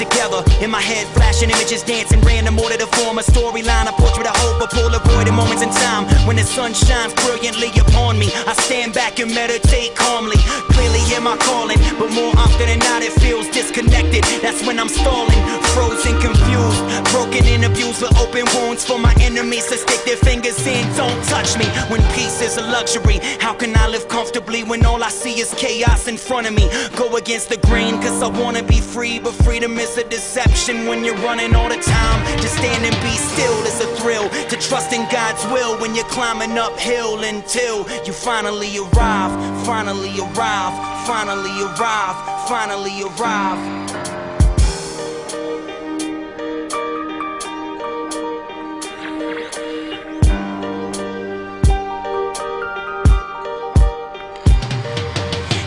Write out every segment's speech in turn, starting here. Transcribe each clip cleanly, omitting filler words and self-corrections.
it together. In my head, flashing images, dancing random order to form a storyline, a portrait of hope, a Polaroid in moments in time. When the sun shines brilliantly upon me, I stand back and meditate calmly. Clearly hear my calling, but more often than not it feels disconnected. That's when I'm stalling, frozen, confused, broken and abused with open wounds for my enemies to stick their fingers in. Don't touch me when peace is a luxury. How can I live comfortably when all I see is chaos in front of me? Go against the grain cause I wanna be free, but freedom is a deception when you're running all the time. Just stand and be still is a thrill, to trust in God's will when you're climbing uphill until you finally arrive, finally arrive, finally arrive, finally arrive.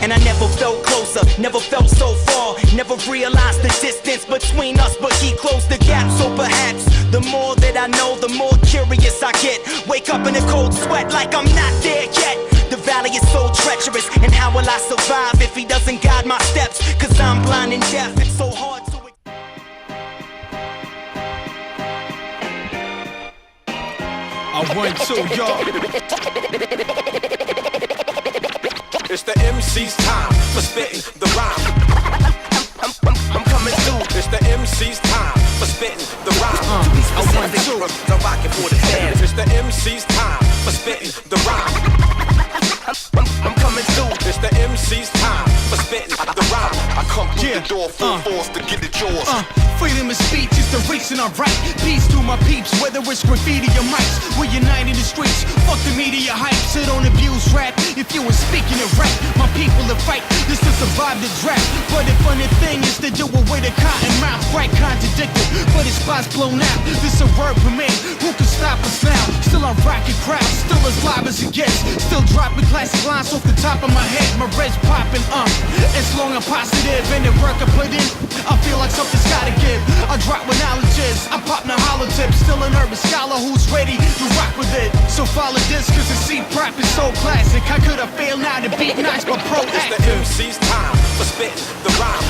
And I never felt closer, never felt so far, never realized the distance between us, but he closed the gap. So perhaps the more that I know, the more curious I get. Wake up in a cold sweat like I'm not there yet. The valley is so treacherous, and how will I survive if he doesn't guide my steps? Cause I'm blind and deaf, it's so hard to... I went to y'all. It's the MC's time for spitting the rhyme. I'm coming through. It's the MC's time for spitting the rhyme. I want to. I'm rocking for the fans. It's the MC's time for spitting the rhyme. I'm coming through. It's the MC's time for spitting the rhyme. I come through the door full force to get it yours. Freedom of speech is the reason I write. Peace to my peeps, whether it's graffiti or mics. We unite in the streets, fuck the media hype. So don't abuse rap if you were speaking it right. My people to fight, this to survive the draft. But the funny thing is to do away the cotton mouth. Right contradicted, but his spot's blown out. This a word for me, who can stop us now? Still on rocking crowds, still as live as it gets. Still dropping classic lines off the top of my head. My red's popping It's long and positive, and the work I put in, I feel like something's gotta give. I drop with knowledges, I pop no hollow tips. Still an urban scholar who's ready to rock with it. So follow this cause the C-Prop is so classic. How could I fail now to beat nice but proactive? It's the MC's time for spitting the rhyme.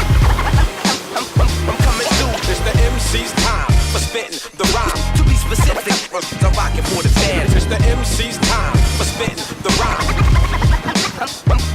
I'm coming through. It's the MC's time for spitting the rhyme. To be specific, I'm rocking for the fans. It's the MC's time for spitting the rhyme.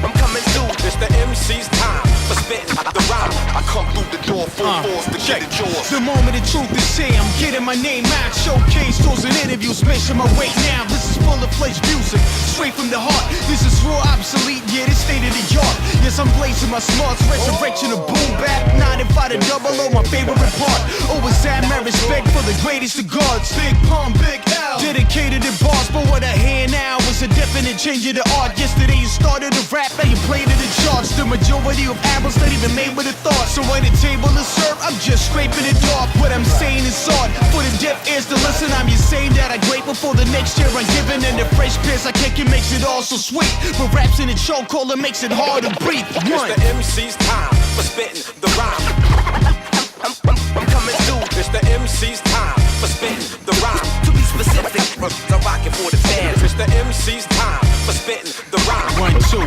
I'm coming through. It's the MC's time for spitting the rhyme. I come through the door full force to get it yours. The moment the truth is here, I'm getting my name out. Showcase, tours and interviews, making my weight now. This is full of fledged music, straight from the heart. This is raw, obsolete, yeah, this state of the art. Yes, I'm blazing my smarts, resurrection of boom bap. 95 to double O, my favorite part. Always had my respect for the greatest of gods. Big Pun, Big L, dedicated to bars. But what I hear now is a definite change of the art. Yesterday you started to rap, now you played in the charts. The majority of albums not even made with a thought. So when the table is served, I'm just scraping it off. What I'm saying is hard for the deaf ears to listen. I'm just saying that I'm grateful for the next year I'm giving. And the fresh piss I kick it makes it all so sweet. But raps in the chokehold, it makes it hard to breathe. It's the MC's time for spitting the rhyme. I'm coming through. It's the MC's time for spitting the rhyme. To be specific, I'm rocking for the fans. It's the MC's time for spitting the rhyme. 1, 2.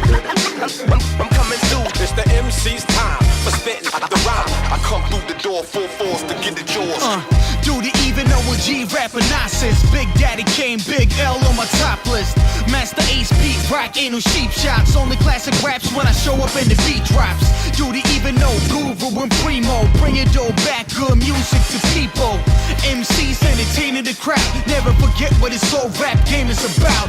I'm coming through. It's the MC's time for spitting the rhyme. I come through the door full force to get it yours. Do the even OG rapper nonsense. Big Daddy came, Big L on my top list. Master Ace beat rock, ain't no cheap shots. Only classic raps when I show up and the beat drops. Do the even know Guru and Primo. Bring it all back, good music to people. MCs entertaining the crowd. Never forget what this whole rap game is about.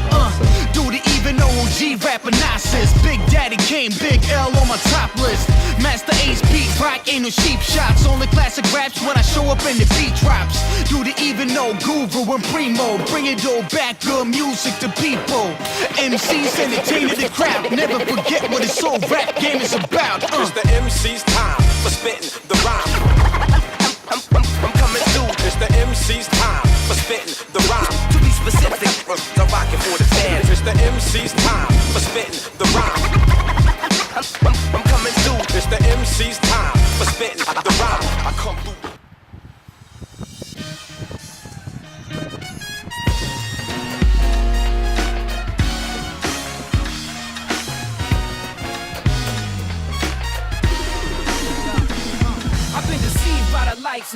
Do the even OG rapper nonsense. Big Daddy came, Big L on my top list. Master Ace beat rock, ain't no cheap shots. Only classic raps when I show up and the beat drops. Do the even know Guru and Primo. Bring it all back, good music to people. MCs entertaining the crowd. Never forget what this whole rap game is about. It's the MC's time for spitting the rhyme. I'm coming through. It's the MC's time for spitting the rhyme. To be specific, I'm rocking for the fans. It's the MC's time for spitting the rhyme. I'm coming through. It's the MC's time for spitting the rhyme. I come through. I've been deceived by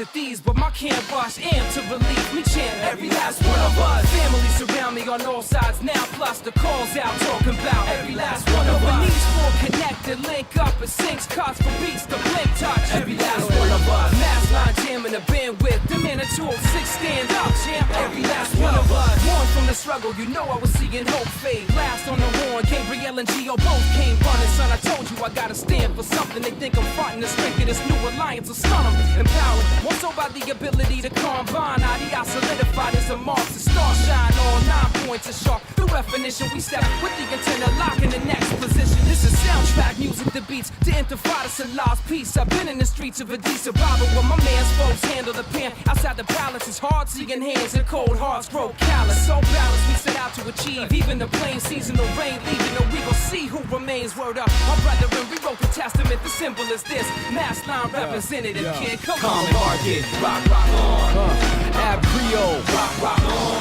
at these, but my can't rush amped to relieve me chant every last one of us. Family surround me on all sides now, plus the calls out talking about every last one of us. When these four connected, link up and syncs cuts for beats to blink touch every last one of us. Mass line jamming the bandwidth, the man at 206 stand up, champ every last one of us. Born from the struggle, you know I was seeing hope fade. Last on the horn, Gabriel and Gio both came running. Son, I told you I gotta stand for something. They think I'm fronting the strength of this new alliance will stun them. Empowered, more so by the ability to combine. I solidified as a Marxist star shine. All 9 points are sharp. Through definition, we step with the intent of locking the next position. This is soundtrack music, the beats to intifadas and lost peace. I've been in the streets of a D survival where my man's folks handle the pen. Outside the palace, it's hard seeing hands and cold hearts grow callous. So balanced, we set out to achieve. Even the plain seasonal rain leaving, or we gon' see who remains. Word up, my brethren, we wrote the testament. The symbol is this. Mass line representative, kid. Come on, market, rock on. Ab Creole, rock on.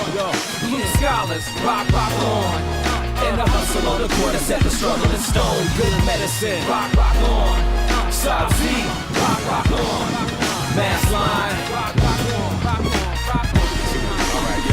Blue scholars, rock on. And the hustle on the corner set the struggle in stone. Good medicine, rock on. Sub Z, rock on. Mass line, rock on. Alright,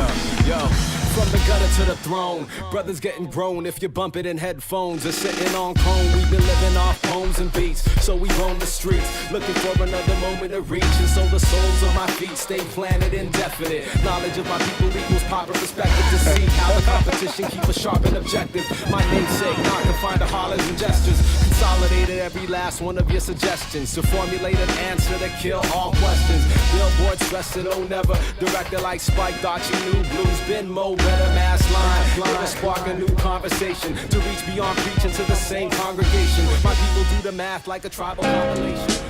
yo. From the gutter to the throne, brothers getting grown if you bump it in headphones or sitting on chrome. We've been living off poems and beats, so we roam the streets looking for another moment to reach. And so the soles of my feet stay planted indefinite. Knowledge of my people equals proper perspective to see how the competition keep a sharp and objective. My namesake, not confined to hollers and gestures. Consolidated every last one of your suggestions to formulate an answer to kill all questions. Billboard stressed it, oh never. Director like Spike thought you knew blues been mo better. Mass line, it'll spark a new conversation to reach beyond preaching to the same congregation. My people do the math like a tribal compilation.